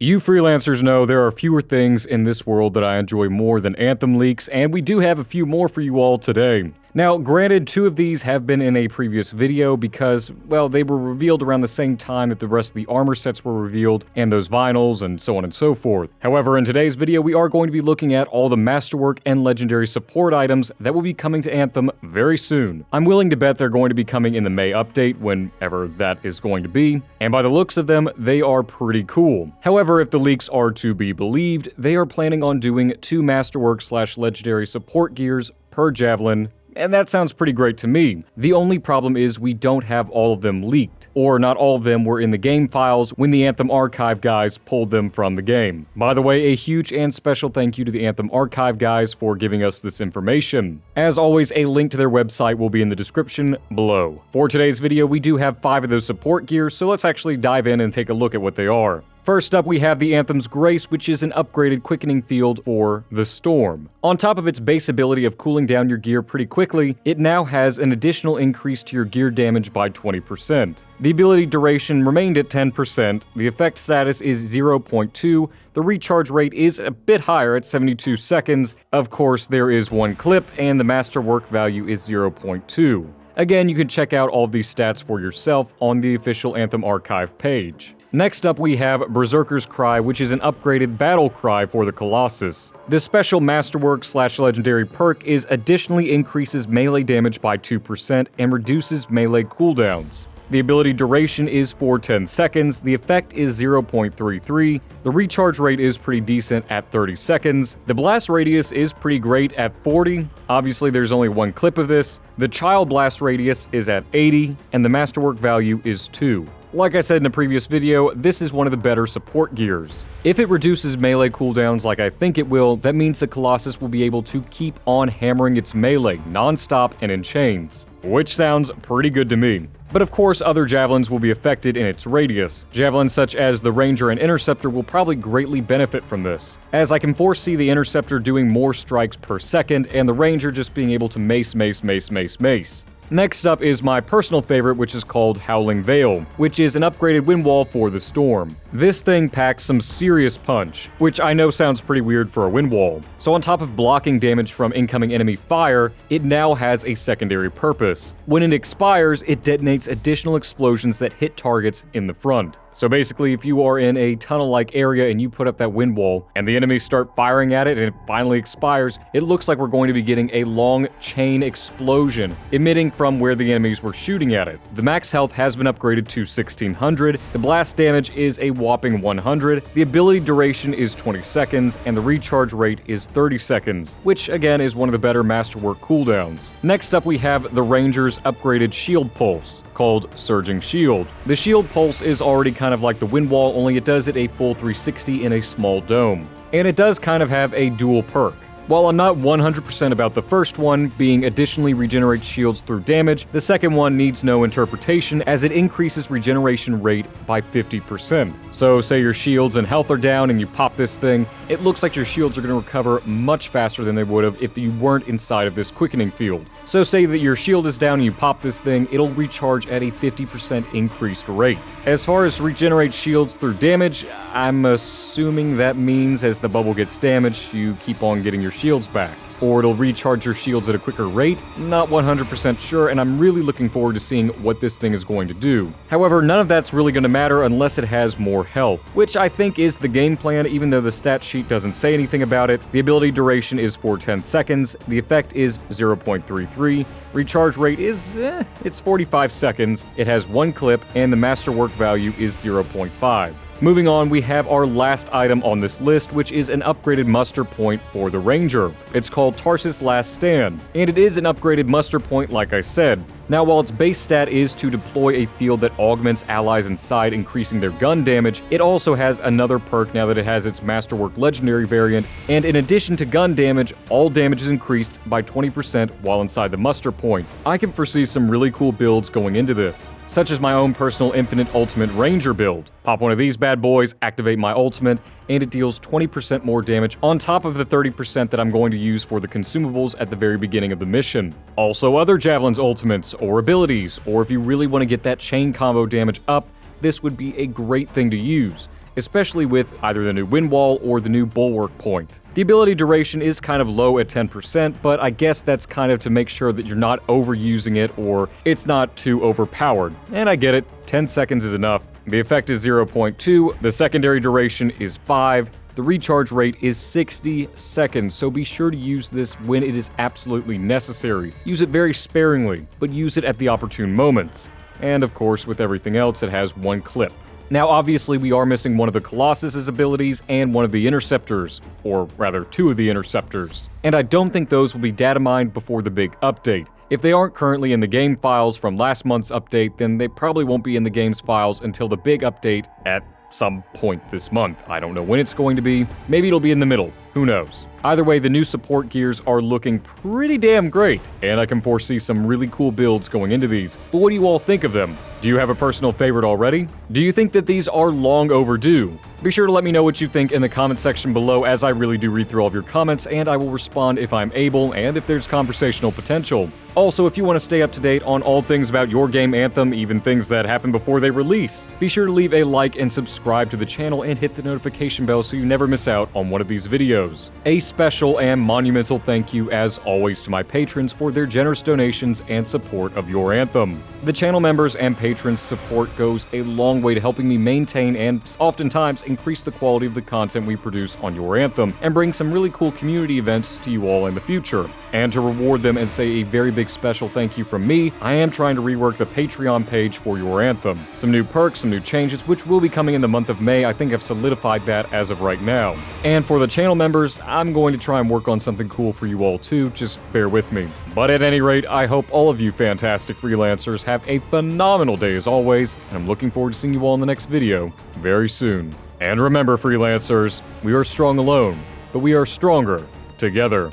You freelancers know there are fewer things in this world that I enjoy more than Anthem leaks, and we do have a few more for you all today. Now, granted, 2 of these have been in a previous video because, well, they were revealed around the same time that the rest of the armor sets were revealed, and those vinyls, and so on and so forth. However, in today's video, we are going to be looking at all the masterwork and legendary support items that will be coming to Anthem very soon. I'm willing to bet they're going to be coming in the May update, whenever that is going to be, and by the looks of them, they are pretty cool. However, if the leaks are to be believed, they are planning on doing 2 masterwork/legendary support gears per javelin, and that sounds pretty great to me. The only problem is we don't have all of them leaked, or not all of them were in the game files when the Anthem Archive guys pulled them from the game. By the way, a huge and special thank you to the Anthem Archive guys for giving us this information. As always, a link to their website will be in the description below. For today's video, we do have 5 of those support gears, so let's actually dive in and take a look at what they are. First up, we have the Anthem's Grace, which is an upgraded quickening field for the Storm. On top of its base ability of cooling down your gear pretty quickly, it now has an additional increase to your gear damage by 20%. The ability duration remained at 10%, the effect status is 0.2, the recharge rate is a bit higher at 72 seconds, of course there is 1 clip, and the masterwork value is 0.2. Again, you can check out all of these stats for yourself on the official Anthem Archive page. Next up, we have Berserkers Cry, which is an upgraded battle cry for the Colossus. This special masterwork/legendary perk additionally increases melee damage by 2% and reduces melee cooldowns. The ability duration is for 10 seconds, the effect is 0.33, the recharge rate is pretty decent at 30 seconds, the blast radius is pretty great at 40, obviously there's only 1 clip of this, the child blast radius is at 80, and the masterwork value is 2. Like I said in a previous video, this is one of the better support gears. If it reduces melee cooldowns like I think it will, that means the Colossus will be able to keep on hammering its melee non-stop and in chains, which sounds pretty good to me. But of course, other javelins will be affected in its radius. Javelins such as the Ranger and Interceptor will probably greatly benefit from this, as I can foresee the Interceptor doing more strikes per second and the Ranger just being able to mace. Next up is my personal favorite, which is called Howling Veil, which is an upgraded wind wall for the Storm. This thing packs some serious punch, which I know sounds pretty weird for a wind wall. So on top of blocking damage from incoming enemy fire, it now has a secondary purpose. When it expires, it detonates additional explosions that hit targets in the front. So basically, if you are in a tunnel-like area and you put up that wind wall, and the enemies start firing at it and it finally expires, it looks like we're going to be getting a long chain explosion, emitting from where the enemies were shooting at it. The max health has been upgraded to 1600, the blast damage is a whopping 100, the ability duration is 20 seconds, and the recharge rate is 30 seconds, which again is one of the better masterwork cooldowns. Next up, we have the Ranger's upgraded shield pulse, called Surging Shield. The shield pulse is already kind of like the wind wall, only it does it a full 360 in a small dome. And it does kind of have a dual perk. While I'm not 100% about the first one, being additionally regenerates shields through damage, the second one needs no interpretation as it increases regeneration rate by 50%. So say your shields and health are down and you pop this thing, it looks like your shields are going to recover much faster than they would have if you weren't inside of this quickening field. So say that your shield is down and you pop this thing, it'll recharge at a 50% increased rate. As far as regenerate shields through damage, I'm assuming that means as the bubble gets damaged, you keep on getting your shields back. Or it'll recharge your shields at a quicker rate, not 100% sure, and I'm really looking forward to seeing what this thing is going to do. However, none of that's really going to matter unless it has more health, which I think is the game plan even though the stat sheet doesn't say anything about it. The ability duration is for 10 seconds, the effect is 0.33, recharge rate is, it's 45 seconds, it has 1 clip, and the masterwork value is 0.5. Moving on, we have our last item on this list, which is an upgraded muster point for the Ranger. It's called Tarsus' Last Stand, and it is an upgraded muster point like I said. Now, while its base stat is to deploy a field that augments allies inside, increasing their gun damage, it also has another perk now that it has its Masterwork Legendary variant, and in addition to gun damage, all damage is increased by 20% while inside the muster point. I can foresee some really cool builds going into this, such as my own personal Infinite Ultimate Ranger build. Pop one of these bad boys, activate my ultimate, and it deals 20% more damage on top of the 30% that I'm going to use for the consumables at the very beginning of the mission. Also, other Javelin's ultimates or abilities, or if you really want to get that chain combo damage up, this would be a great thing to use. especially with either the new wind wall or the new bulwark point. The ability duration is kind of low at 10%, but I guess that's kind of to make sure that you're not overusing it or it's not too overpowered. And I get it, 10 seconds is enough. The effect is 0.2, the secondary duration is 5, the recharge rate is 60 seconds, so be sure to use this when it is absolutely necessary. Use it very sparingly, but use it at the opportune moments. And of course, with everything else, it has one clip. Now obviously we are missing one of the Colossus' abilities and one of the Interceptors, or rather 2 of the Interceptors. And I don't think those will be data mined before the big update. If they aren't currently in the game files from last month's update, then they probably won't be in the game's files until the big update at some point this month. I don't know when it's going to be. Maybe it'll be in the middle. Who knows? Either way, the new support gears are looking pretty damn great, and I can foresee some really cool builds going into these. But what do you all think of them? Do you have a personal favorite already? Do you think that these are long overdue? Be sure to let me know what you think in the comment section below, as I really do read through all of your comments, and I will respond if I'm able and if there's conversational potential. Also, if you want to stay up to date on all things about your game Anthem, even things that happen before they release, be sure to leave a like and subscribe to the channel and hit the notification bell so you never miss out on one of these videos. A special and monumental thank you, as always, to my patrons for their generous donations and support of your Anthem. The channel members and patrons' support goes a long way to helping me maintain and oftentimes increase the quality of the content we produce on your Anthem and bring some really cool community events to you all in the future. And to reward them and say a very big special thank you from me, I am trying to rework the Patreon page for your Anthem. Some new perks, some new changes, which will be coming in the month of May. I think I've solidified that as of right now. And for the channel members, I'm going to try and work on something cool for you all too, just bear with me. But at any rate, I hope all of you fantastic freelancers have a phenomenal day as always, and I'm looking forward to seeing you all in the next video very soon. And remember, freelancers, we are strong alone, but we are stronger together.